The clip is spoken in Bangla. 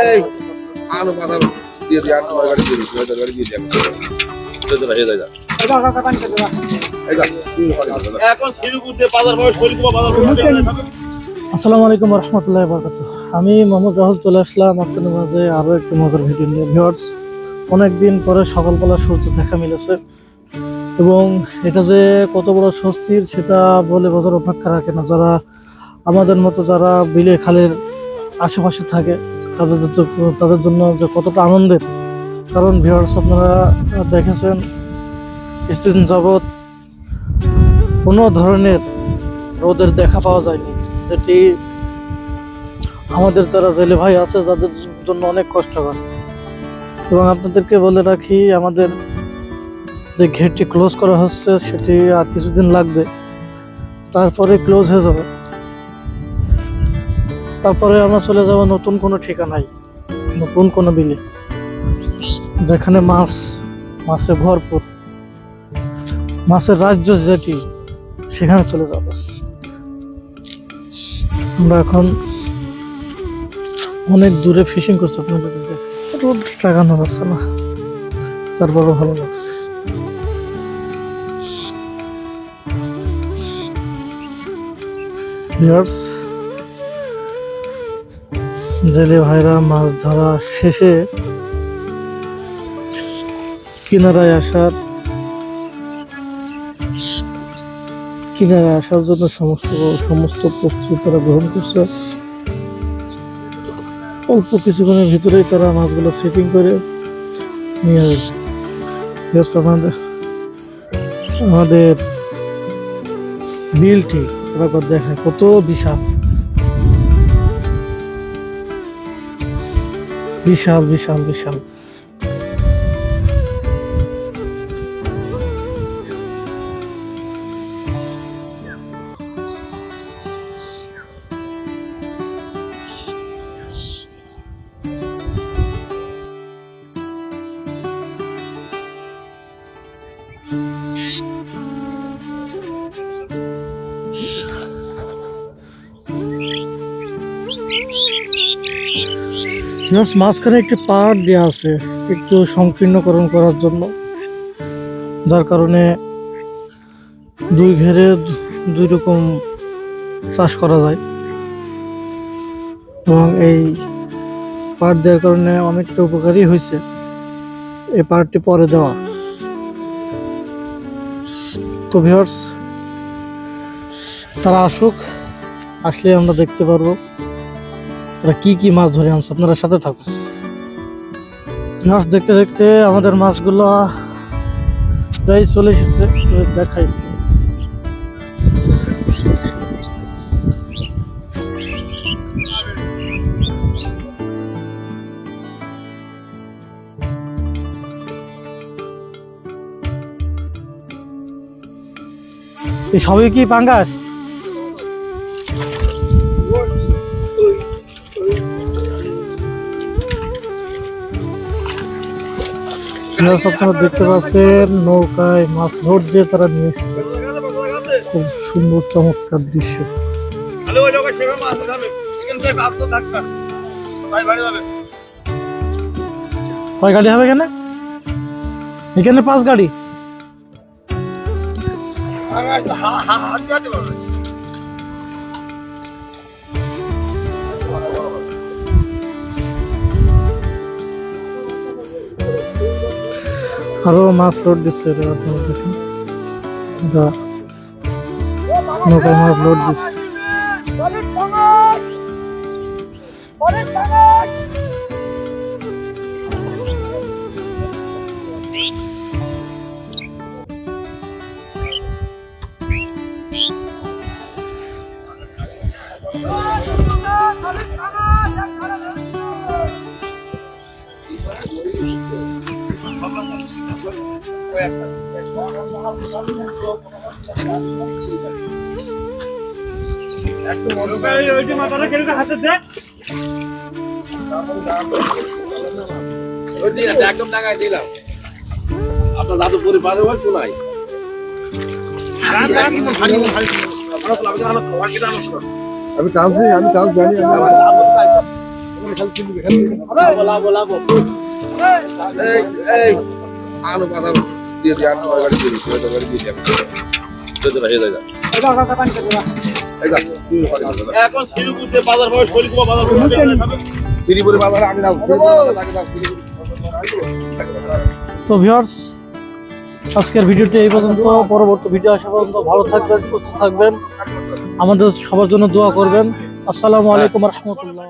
এই আলু পাতা দিয়ে দিয়ে আলু গাড়ি দিয়ে দিই গাড়ি দিয়ে দিই এখন শিরুকুতে বাজার ভাবে শরীরকুবা বাজার আসসালামু আলাইকুম রহমতুল্লাহ বারাকাতুহু। আমি মোহাম্মদ রাহুল চলে আসলাম আপনাদের মাঝে আরও একটি মজার ভিডিও নিয়ে। ভিউয়ার্স, অনেকদিন পরে সকালবেলা সূর্য দেখা মিলেছে এবং এটা যে কত বড় স্বস্তির সেটা বলে বোঝার অপেক্ষা রাখে না। যারা আমাদের মতো যারা বিলে খালের আশেপাশে থাকে তাদের জন্য যে কতটা আনন্দের, কারণ ভিউয়ার্স আপনারা দেখেছেন কিছুদিন যাবৎ কোনো ধরনের রোদের দেখা পাওয়া যায়নি, যেটি আমাদের যারা জেলে ভাই আছে যাদের জন্য অনেক কষ্টকর। এবং আপনাদেরকে বলে রাখি, আমাদের যে ঘেরটি ক্লোজ করা হচ্ছে সেটি আর কিছুদিন লাগবে, তারপরে ক্লোজ হয়ে যাবে। তারপরে আমরা চলে যাব নতুন কোনো ঠিকানায়, নতুন কোনো বিলে যেখানে মাছে ভরপুর, মাছের রাজ্য যেটি, সেখানে চলে যাব। আমরা এখন অনেক দূরে ফিশিং করছি, আপনাদের রোদ টাকানো যাচ্ছে না, তারপরও ভালো লাগছে। জেলে ভাইরা মাছ ধরা শেষে কিনারায় আসার জন্য সমস্ত প্রস্তুতি তারা গ্রহণ করছে। অল্প কিছুক্ষণের ভিতরেই তারা মাছগুলো সেটিং করে নিয়ে আসবে। আমাদের বিলটি একবার দেখায় কত বিশাল বিশাল বিশাল বিশাল। মাঝখানে একটি পাড় দেওয়া আছে একটু সংকীর্ণকরণ করার জন্য, যার কারণে দুই ঘেরে দুই রকম চাষ করা যায়। এবং এই পাড় দেওয়ার কারণে অনেকটা উপকারী হয়েছে এই পাড়টি পরে দেওয়া। তো ভিউয়ার্স, তারা আসলে আমরা দেখতে পারবো তারা কি কি মাছ ধরে আনছে। আপনারা সাথে থাকুন। মাছ দেখতে দেখতে আমাদের মাছগুলো প্রায় চলে এসেছে, দেখাই। এই সবই কি পাঙ্গাস? আপনারা দেখতে পাচ্ছেন নৌকায় মাছ লোড দিয়ে তারা নিয়ে এসছে। খুব সুন্দর চমৎকার দৃশ্য। কয় গাড়ি হবে এখানে? এখানে 5 গাড়ি। আরো মাছ লোড দিচ্ছে, আপনারা দেখেন নৌকায় মাছ লোড দিচ্ছে। একদম টাকায় দিলাম আপনার দাদু পরিবার শোনাই আমি কাজ জানি এই আলু বাদাম দিয়ে দিই আর তরকারি দিয়ে দিই তরকারি দিয়ে দিই এখন শিলিগুড়িতে বাজার হবে শরীরপুর বাজার শিলিগুড়ি বাজারে আগে যাও তো ভিউয়ার্স, আজকের ভিডিওটি এই পর্যন্ত। পরবর্তী ভিডিও আসা পর্যন্ত ভালো থাকবেন, সুস্থ থাকবেন, আমাদের সবার জন্য দোয়া করবেন। আসসালামু আলাইকুম রহমতুল্লাহ।